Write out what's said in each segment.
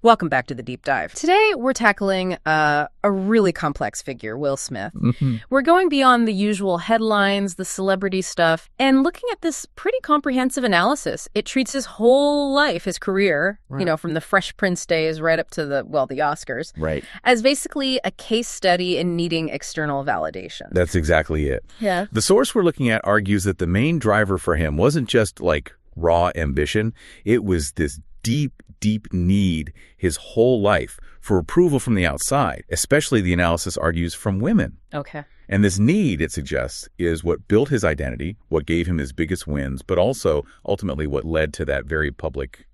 Welcome back to The Deep Dive. Today, we're tackling a really complex figure, Will Smith. We're going beyond the usual headlines, the celebrity stuff, and looking at this pretty comprehensive analysis. It treats his whole life, his career, from the Fresh Prince days right up to the Oscars, as basically a case study in needing external validation. That's exactly it. Yeah. The source we're looking at argues that the main driver for him wasn't just like raw ambition. It was this deep need his whole life for approval from the outside, especially, the analysis argues, from women. Okay. And this need, it suggests, is what built his identity, what gave him his biggest wins, but also ultimately what led to that very public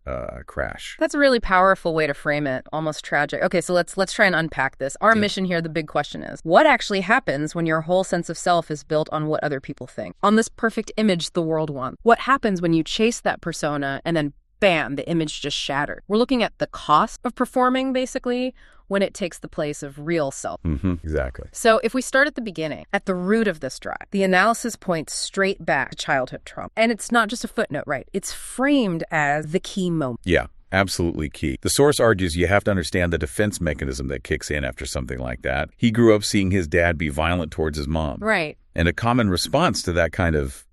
crash. That's a really powerful way to frame it, almost tragic. Okay, so let's try and unpack this. Our mission here, the big question is, what actually happens when your whole sense of self is built on what other people think, on this perfect image the world wants? What happens when you chase that persona and then bam, the image just shattered? We're looking at the cost of performing, basically, when it takes the place of real self. Exactly. So if we start at the beginning, at the root of this drive, the analysis points straight back to childhood trauma. And it's not just a footnote, right? It's framed as the key moment. Yeah. Absolutely key. The source argues you have to understand the defense mechanism that kicks in after something like that. He grew up seeing his dad be violent towards his mom. Right. And a common response to that kind of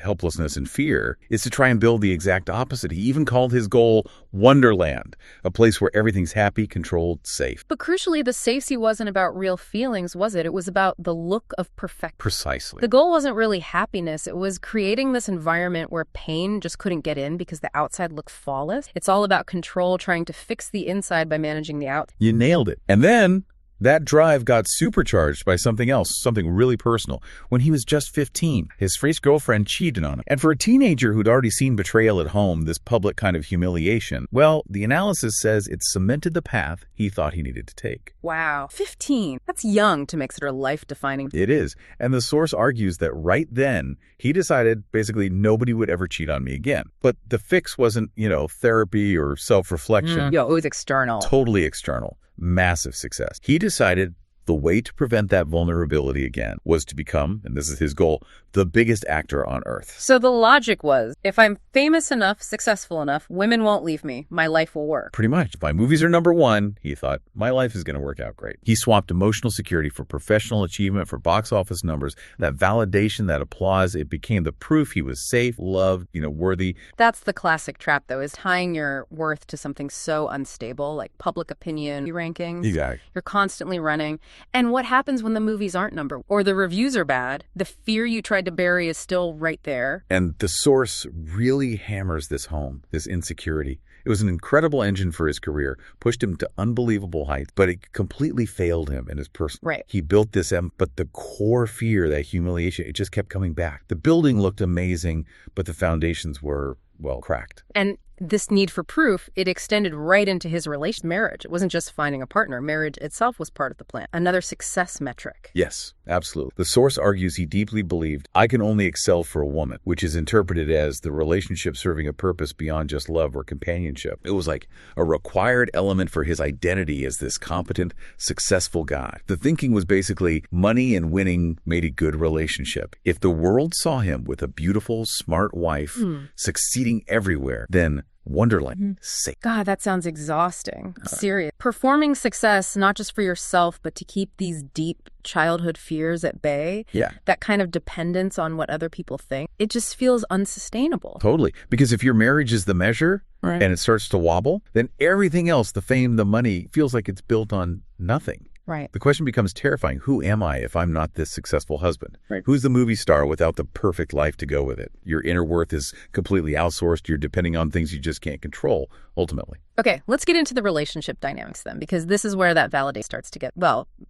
helplessness and fear is to try and build the exact opposite. He even called his goal Wonderland, a place where everything's happy, controlled, safe. But crucially, the safety wasn't about real feelings, was it? It was about the look of perfection. Precisely. The goal wasn't really happiness. It was creating this environment where pain just couldn't get in because the outside looked flawless. It's all about control, trying to fix the inside by managing the outside. You nailed it. And then that drive got supercharged by something else, something really personal. When he was just 15, his first girlfriend cheated on him. And for a teenager who'd already seen betrayal at home, this public kind of humiliation, well, the analysis says it cemented the path he thought he needed to take. Wow. 15. That's young to make sort of life-defining. It is. And the source argues that right then, he decided basically nobody would ever cheat on me again. But the fix wasn't, therapy or self-reflection. It was external. Totally external. Massive success. He decided the way to prevent that vulnerability again was to become, and this is his goal, the biggest actor on earth. So the logic was, if I'm famous enough, successful enough, women won't leave me. My life will work. Pretty much. If my movies are number one, he thought, my life is going to work out great. He swapped emotional security for professional achievement, for box office numbers, that validation, that applause. It became the proof he was safe, loved, worthy. That's the classic trap, though, is tying your worth to something so unstable, like public opinion rankings. Exactly. You're constantly running. And what happens when the movies aren't number one or the reviews are bad? The fear you tried to bury is still right there. And the source really hammers this home, this insecurity. It was an incredible engine for his career, pushed him to unbelievable heights, but it completely failed him in his personal. Right. He built this, but the core fear, that humiliation, it just kept coming back. The building looked amazing, but the foundations were, cracked. And this need for proof, it extended right into his marriage. It wasn't just finding a partner. Marriage itself was part of the plan. Another success metric. Yes, absolutely. The source argues he deeply believed, I can only excel for a woman, which is interpreted as the relationship serving a purpose beyond just love or companionship. It was like a required element for his identity as this competent, successful guy. The thinking was basically money and winning made a good relationship. If the world saw him with a beautiful, smart wife, succeeding everywhere, then Wonderland. Safe. God, that sounds exhausting. Serious. Performing success, not just for yourself, but to keep these deep childhood fears at bay. Yeah. That kind of dependence on what other people think. It just feels unsustainable. Totally. Because if your marriage is the measure and it starts to wobble, then everything else, the fame, the money, feels like it's built on nothing. Right. The question becomes terrifying. Who am I if I'm not this successful husband? Right. Who's the movie star without the perfect life to go with it? Your inner worth is completely outsourced. You're depending on things you just can't control, ultimately. Okay, let's get into the relationship dynamics then, because this is where that validation starts to get,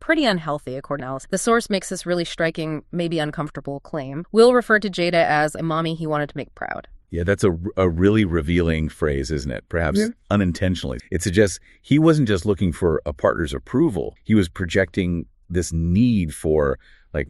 pretty unhealthy, according to Alice. The source makes this really striking, maybe uncomfortable claim. Will referred to Jada as a mommy he wanted to make proud. Yeah, that's a really revealing phrase, isn't it? Perhaps unintentionally. It suggests he wasn't just looking for a partner's approval. He was projecting this need for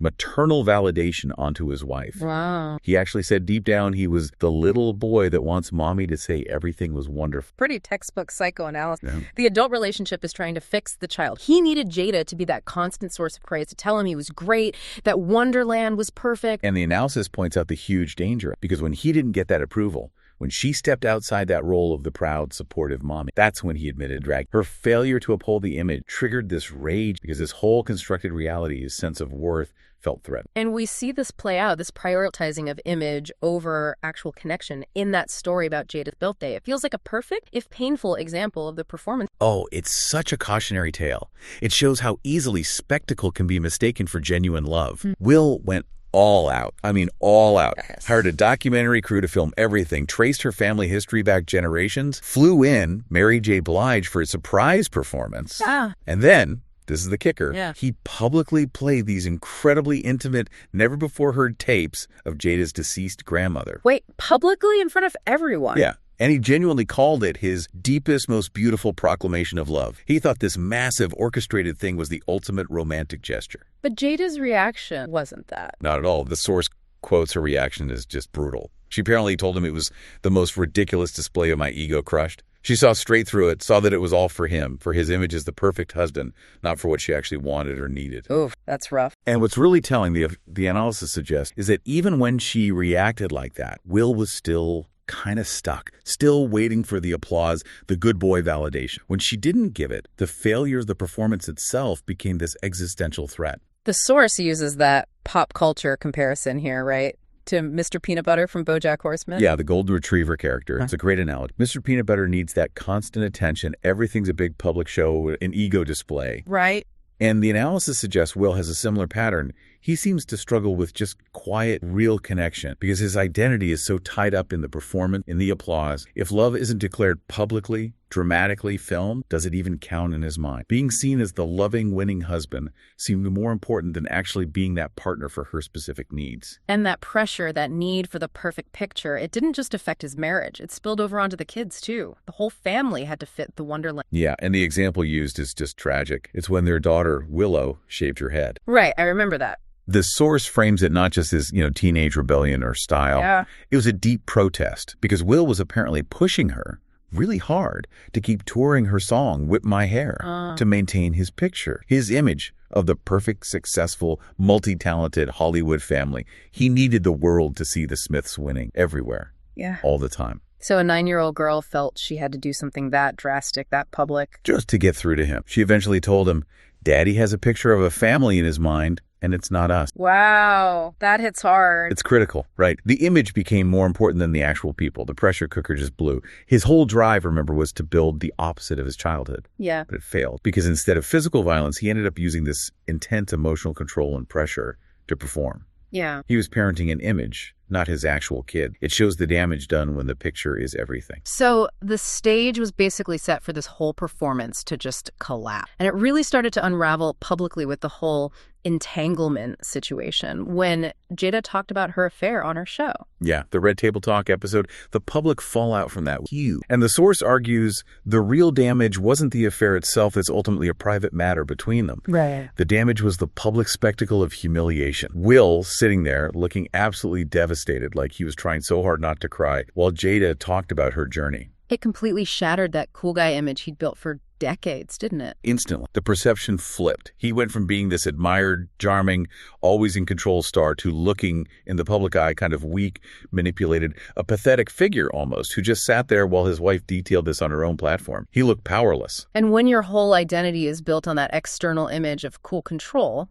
maternal validation onto his wife. Wow. He actually said deep down he was the little boy that wants mommy to say everything was wonderful. Pretty textbook psychoanalysis. Yeah. The adult relationship is trying to fix the child. He needed Jada to be that constant source of praise, to tell him he was great, that Wonderland was perfect. And the analysis points out the huge danger, because when he didn't get that approval, When she stepped outside that role of the proud, supportive mommy, that's when he admitted drag. Her failure to uphold the image triggered this rage because his whole constructed reality, his sense of worth, felt threatened. And we see this play out, this prioritizing of image over actual connection in that story about Jada's birthday. It feels like a perfect, if painful, example of the performance. Oh, it's such a cautionary tale. It shows how easily spectacle can be mistaken for genuine love. Will went all out. I mean, all out. Yes. Hired a documentary crew to film everything, traced her family history back generations, flew in Mary J. Blige for a surprise performance. And then, this is the kicker, he publicly played these incredibly intimate, never-before-heard tapes of Jada's deceased grandmother. Wait, publicly in front of everyone? Yeah. And he genuinely called it his deepest, most beautiful proclamation of love. He thought this massive, orchestrated thing was the ultimate romantic gesture. But Jada's reaction wasn't that. Not at all. The source quotes her reaction as just brutal. She apparently told him it was the most ridiculous display of my ego crushed. She saw straight through it, saw that it was all for him, for his image as the perfect husband, not for what she actually wanted or needed. Oof, that's rough. And what's really telling, the analysis suggests, is that even when she reacted like that, Will was still kind of stuck, still waiting for the applause, the good boy validation. When she didn't give it, the failure of the performance itself became this existential threat. The source uses that pop culture comparison here, right? To Mr. Peanut Butter from BoJack Horseman? Yeah, the golden retriever character. It's a great analogy. Mr. Peanut Butter needs that constant attention. Everything's a big public show, an ego display. Right. And the analysis suggests Will has a similar pattern. He seems to struggle with just quiet, real connection because his identity is so tied up in the performance, in the applause. If love isn't declared publicly, dramatically filmed, does it even count in his mind? Being seen as the loving, winning husband seemed more important than actually being that partner for her specific needs. And that pressure, that need for the perfect picture, it didn't just affect his marriage. It spilled over onto the kids, too. The whole family had to fit the Wonderland. Yeah, and the example used is just tragic. It's when their daughter, Willow, shaved her head. Right, I remember that. The source frames it not just as, teenage rebellion or style. Yeah. It was a deep protest because Will was apparently pushing her really hard to keep touring her song, Whip My Hair, to maintain his picture, his image of the perfect, successful, multi-talented Hollywood family. He needed the world to see the Smiths winning everywhere, all the time. So a 9-year-old girl felt she had to do something that drastic, that public. Just to get through to him. She eventually told him, Daddy has a picture of a family in his mind, and it's not us. Wow, that hits hard. It's critical, right? The image became more important than the actual people. The pressure cooker just blew. His whole drive, remember, was to build the opposite of his childhood. Yeah. But it failed because instead of physical violence, he ended up using this intense emotional control and pressure to perform. Yeah. He was parenting an image, not his actual kid. It shows the damage done when the picture is everything. So the stage was basically set for this whole performance to just collapse. And it really started to unravel publicly with the whole entanglement situation when Jada talked about her affair on her show. Yeah, the Red Table Talk episode, the public fallout from that was huge. And the source argues the real damage wasn't the affair itself, that's ultimately a private matter between them. Right. The damage was the public spectacle of humiliation. Will sitting there looking absolutely devastated, like he was trying so hard not to cry, while Jada talked about her journey. It completely shattered that cool guy image he'd built for decades, didn't it? Instantly. The perception flipped. He went from being this admired, charming, always in control star to looking, in the public eye, kind of weak, manipulated, a pathetic figure almost, who just sat there while his wife detailed this on her own platform. He looked powerless. And when your whole identity is built on that external image of cool control,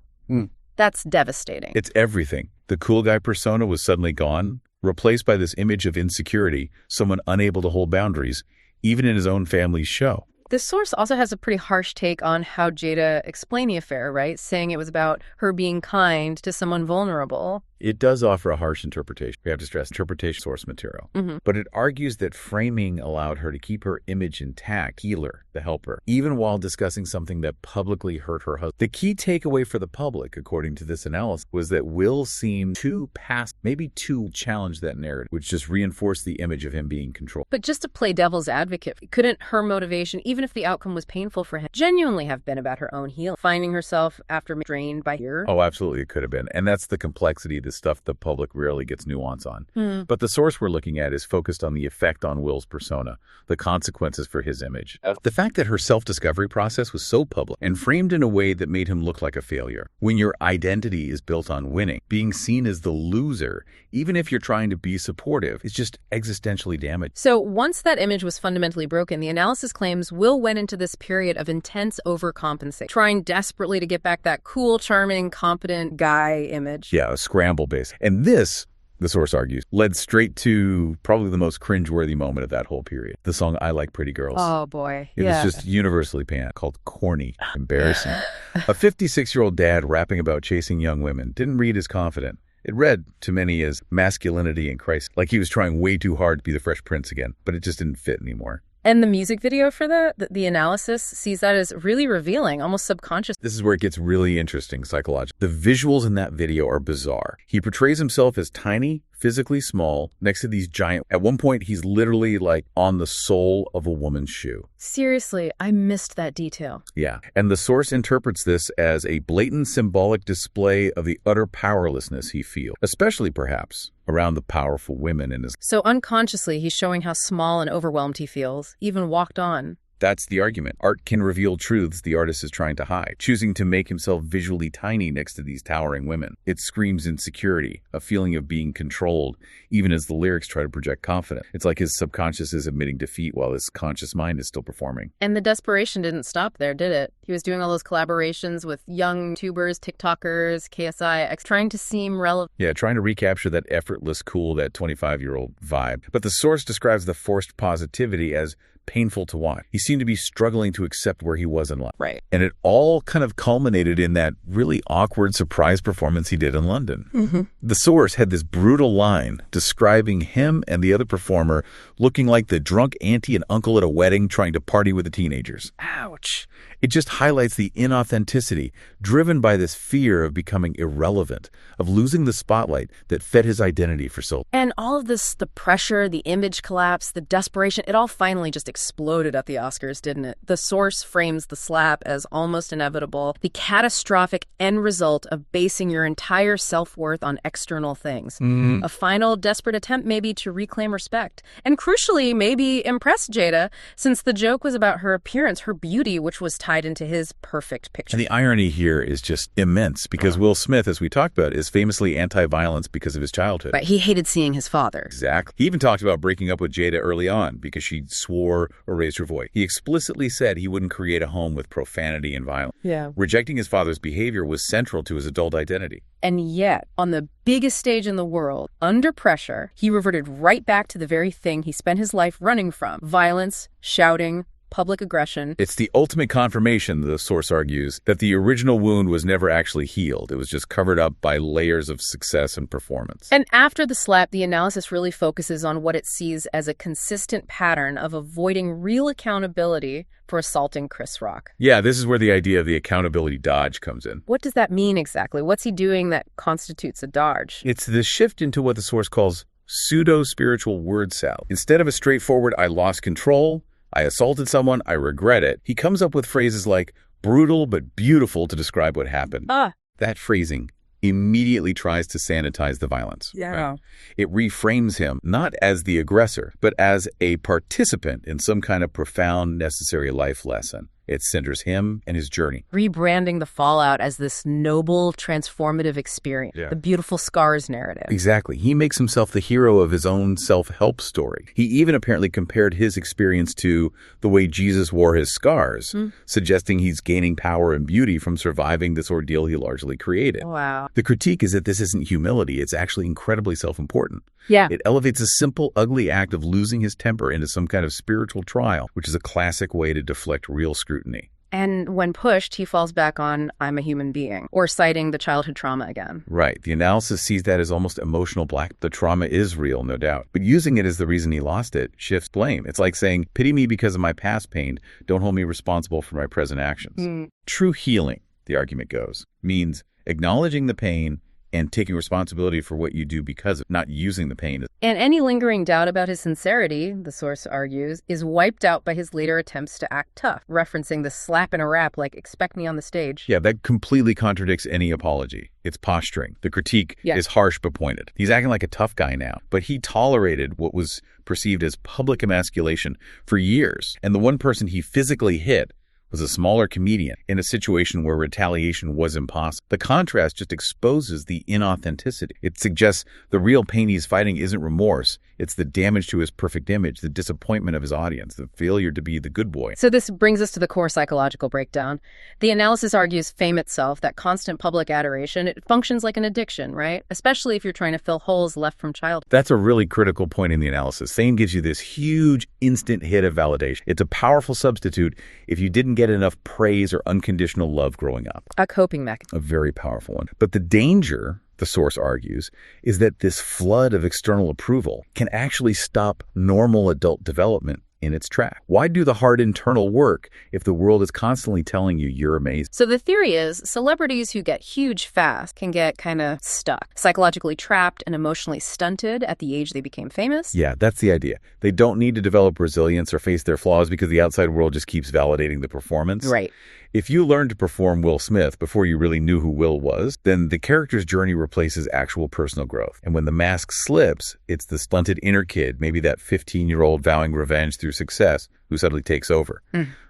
that's devastating. It's everything. The cool guy persona was suddenly gone, replaced by this image of insecurity, someone unable to hold boundaries, even in his own family's show. This source also has a pretty harsh take on how Jada explained the affair, right? Saying it was about her being kind to someone vulnerable. It does offer a harsh interpretation. We have to stress interpretation source material. But it argues that framing allowed her to keep her image intact, healer, the helper, even while discussing something that publicly hurt her husband. The key takeaway for the public, according to this analysis, was that Will seemed too past, maybe too challenge that narrative, which just reinforced the image of him being controlled. But just to play devil's advocate, couldn't her motivation, even if the outcome was painful for him, genuinely have been about her own healing, finding herself after drained by fear? Oh, absolutely, it could have been. And that's the complexity of the stuff the public rarely gets nuance on. But the source we're looking at is focused on the effect on Will's persona, the consequences for his image. The fact that her self-discovery process was so public and framed in a way that made him look like a failure. When your identity is built on winning, being seen as the loser, even if you're trying to be supportive, is just existentially damaged. So once that image was fundamentally broken, the analysis claims Will went into this period of intense overcompensation, trying desperately to get back that cool, charming, competent guy image. Yeah, a scramble base. And this, the source argues, led straight to probably the most cringeworthy moment of that whole period. The song I Like Pretty Girls. Oh, boy. It was just universally panned, called corny, embarrassing. A 56-year-old dad rapping about chasing young women didn't read as confident. It read, to many, as masculinity in crisis, like he was trying way too hard to be the Fresh Prince again, but it just didn't fit anymore. And the music video for that, the analysis sees that as really revealing, almost subconscious. This is where it gets really interesting psychologically. The visuals in that video are bizarre. He portrays himself as tiny, physically small, next to these giant... At one point, he's literally like on the sole of a woman's shoe. Seriously, I missed that detail. Yeah. And the source interprets this as a blatant symbolic display of the utter powerlessness he feels, especially perhaps around the powerful women in his... So unconsciously, he's showing how small and overwhelmed he feels, even walked on. That's the argument. Art can reveal truths the artist is trying to hide, choosing to make himself visually tiny next to these towering women. It screams insecurity, a feeling of being controlled, even as the lyrics try to project confidence. It's like his subconscious is admitting defeat while his conscious mind is still performing. And the desperation didn't stop there, did it? He was doing all those collaborations with young YouTubers, TikTokers, KSI, trying to seem relevant. Yeah, trying to recapture that effortless, cool, that 25-year-old vibe. But the source describes the forced positivity as painful to watch. He seemed to be struggling to accept where he was in life. Right. And it all kind of culminated in that really awkward surprise performance he did in London. The source had this brutal line describing him and the other performer looking like the drunk auntie and uncle at a wedding trying to party with the teenagers. Ouch. It just highlights the inauthenticity driven by this fear of becoming irrelevant, of losing the spotlight that fed his identity for so long. And all of this, the pressure, the image collapse, the desperation, it all finally just exploded at the Oscars, didn't it? The source frames the slap as almost inevitable, the catastrophic end result of basing your entire self-worth on external things. A final desperate attempt maybe to reclaim respect. And crucially, maybe impress Jada, since the joke was about her appearance, her beauty, which was tied into his perfect picture. And the irony here is just immense because Will Smith, as we talked about, is famously anti-violence because of his childhood. Right, he hated seeing his father. Exactly. He even talked about breaking up with Jada early on because she swore or raised her voice. He explicitly said he wouldn't create a home with profanity and violence. Yeah. Rejecting his father's behavior was central to his adult identity. And yet, on the biggest stage in the world, under pressure, he reverted right back to the very thing he spent his life running from: violence, shouting, public aggression. It's the ultimate confirmation, the source argues, that the original wound was never actually healed. It was just covered up by layers of success and performance. And after the slap, the analysis really focuses on what it sees as a consistent pattern of avoiding real accountability for assaulting Chris Rock. Yeah, this is where the idea of the accountability dodge comes in. What does that mean exactly? What's he doing that constitutes a dodge? It's the shift into what the source calls pseudo-spiritual word salad. Instead of a straightforward, I lost control, I assaulted someone, I regret it, he comes up with phrases like brutal but beautiful to describe what happened. That phrasing immediately tries to sanitize the violence. Yeah. Right? It reframes him not as the aggressor, but as a participant in some kind of profound, necessary life lesson. It centers him and his journey. Rebranding the fallout as this noble, transformative experience. Yeah. The beautiful scars narrative. Exactly. He makes himself the hero of his own self-help story. He even apparently compared his experience to the way Jesus wore his scars, suggesting he's gaining power and beauty from surviving this ordeal he largely created. Wow. The critique is that this isn't humility. It's actually incredibly self-important. Yeah. It elevates a simple, ugly act of losing his temper into some kind of spiritual trial, which is a classic way to deflect real scrutiny. And when pushed, he falls back on, I'm a human being, or citing the childhood trauma again. Right. The analysis sees that as almost emotional black. The trauma is real, no doubt. But using it as the reason he lost it shifts blame. It's like saying, pity me because of my past pain. Don't hold me responsible for my present actions. True healing, the argument goes, means acknowledging the pain, and taking responsibility for what you do because of not using the pain. And any lingering doubt about his sincerity, the source argues, is wiped out by his later attempts to act tough, referencing the slap in a rap like, expect me on the stage. Yeah, that completely contradicts any apology. It's posturing. The critique is harsh but pointed. He's acting like a tough guy now, but he tolerated what was perceived as public emasculation for years. And the one person he physically hit was a smaller comedian in a situation where retaliation was impossible. The contrast just exposes the inauthenticity. It suggests the real pain he's fighting isn't remorse. It's the damage to his perfect image, the disappointment of his audience, the failure to be the good boy. So this brings us to the core psychological breakdown. The analysis argues fame itself, that constant public adoration, it functions like an addiction, right? Especially if you're trying to fill holes left from childhood. That's a really critical point in the analysis. Fame gives you this huge instant hit of validation. It's a powerful substitute if you didn't get enough praise or unconditional love growing up. A coping mechanism. A very powerful one. But the danger, the source argues, is that this flood of external approval can actually stop normal adult development in its track. Why do the hard internal work if the world is constantly telling you you're amazing? So the theory is celebrities who get huge fast can get kind of stuck, psychologically trapped and emotionally stunted at the age they became famous. Yeah, that's the idea. They don't need to develop resilience or face their flaws because the outside world just keeps validating the performance. Right. If you learned to perform Will Smith before you really knew who Will was, then the character's journey replaces actual personal growth. And when the mask slips, it's the stunted inner kid, maybe that 15-year-old vowing revenge through success, who suddenly takes over.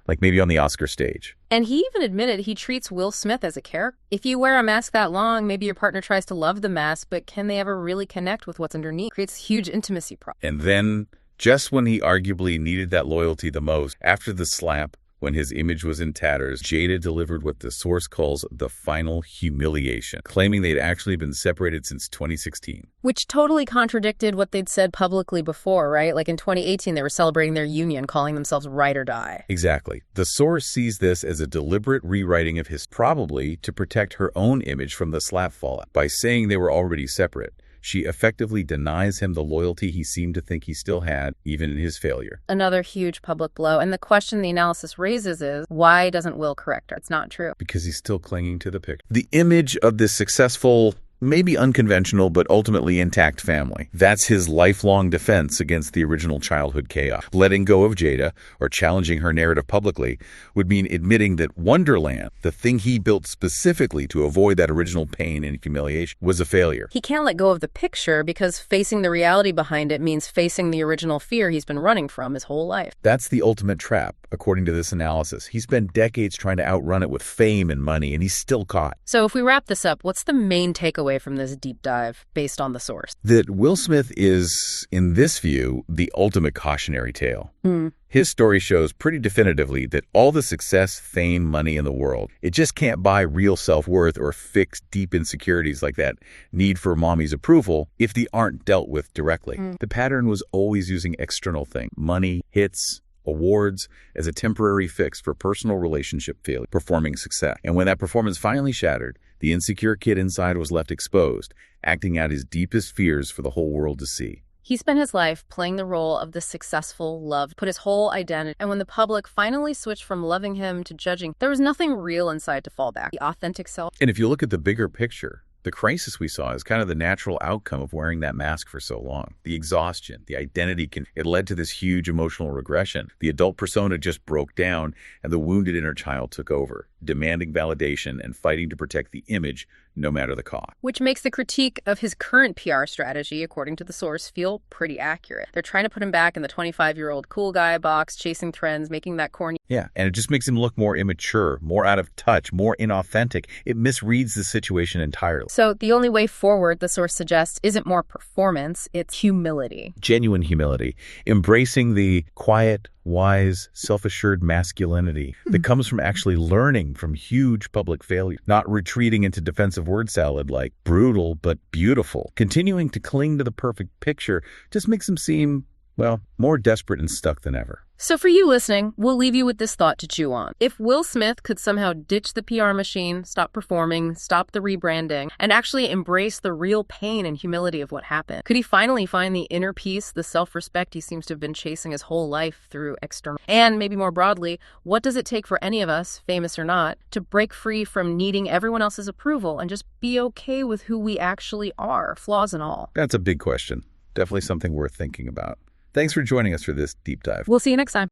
Like maybe on the Oscar stage. And he even admitted he treats Will Smith as a character. If you wear a mask that long, maybe your partner tries to love the mask, but can they ever really connect with what's underneath? It creates huge intimacy problems. And then, just when he arguably needed that loyalty the most, after the slap, when his image was in tatters, Jada delivered what the source calls the final humiliation, claiming they'd actually been separated since 2016. Which totally contradicted what they'd said publicly before, right? Like in 2018, they were celebrating their union, calling themselves Ride or Die. Exactly. The source sees this as a deliberate rewriting of his, probably to protect her own image from the slap fallout. By saying they were already separate, she effectively denies him the loyalty he seemed to think he still had, even in his failure. Another huge public blow. And the question the analysis raises is, why doesn't Will correct her? It's not true. Because he's still clinging to the picture. The image of this successful, maybe unconventional, but ultimately intact family. That's his lifelong defense against the original childhood chaos. Letting go of Jada, or challenging her narrative publicly, would mean admitting that Wonderland, the thing he built specifically to avoid that original pain and humiliation, was a failure. He can't let go of the picture because facing the reality behind it means facing the original fear he's been running from his whole life. That's the ultimate trap, according to this analysis. He spent decades trying to outrun it with fame and money, and he's still caught. So if we wrap this up, what's the main takeaway from this deep dive based on the source? That Will Smith is, in this view, the ultimate cautionary tale. His story shows pretty definitively that all the success, fame, money in the world, it just can't buy real self-worth or fix deep insecurities like that need for mommy's approval if they aren't dealt with directly. The pattern was always using external things, money, hits, awards, as a temporary fix for personal relationship failure, performing success. And when that performance finally shattered, the insecure kid inside was left exposed, acting out his deepest fears for the whole world to see. He spent his life playing the role of the successful, loved, put his whole identity. And when the public finally switched from loving him to judging, there was nothing real inside to fall back. The authentic self. And if you look at the bigger picture, the crisis we saw is kind of the natural outcome of wearing that mask for so long. The exhaustion, the identity, it led to this huge emotional regression. The adult persona just broke down and the wounded inner child took over, demanding validation and fighting to protect the image no matter the cost. Which makes the critique of his current PR strategy, according to the source, feel pretty accurate. They're trying to put him back in the 25-year-old cool guy box, chasing trends, making that corny. Yeah, and it just makes him look more immature, more out of touch, more inauthentic. It misreads the situation entirely. So the only way forward, the source suggests, isn't more performance, it's humility. Genuine humility. Embracing the quiet, wise, self-assured masculinity that comes from actually learning from huge public failure, not retreating into defensive word salad like brutal but beautiful. Continuing to cling to the perfect picture just makes him seem well, more desperate and stuck than ever. So for you listening, we'll leave you with this thought to chew on. If Will Smith could somehow ditch the PR machine, stop performing, stop the rebranding, and actually embrace the real pain and humility of what happened, could he finally find the inner peace, the self-respect he seems to have been chasing his whole life through external? And maybe more broadly, what does it take for any of us, famous or not, to break free from needing everyone else's approval and just be okay with who we actually are, flaws and all? That's a big question. Definitely something worth thinking about. Thanks for joining us for this deep dive. We'll see you next time.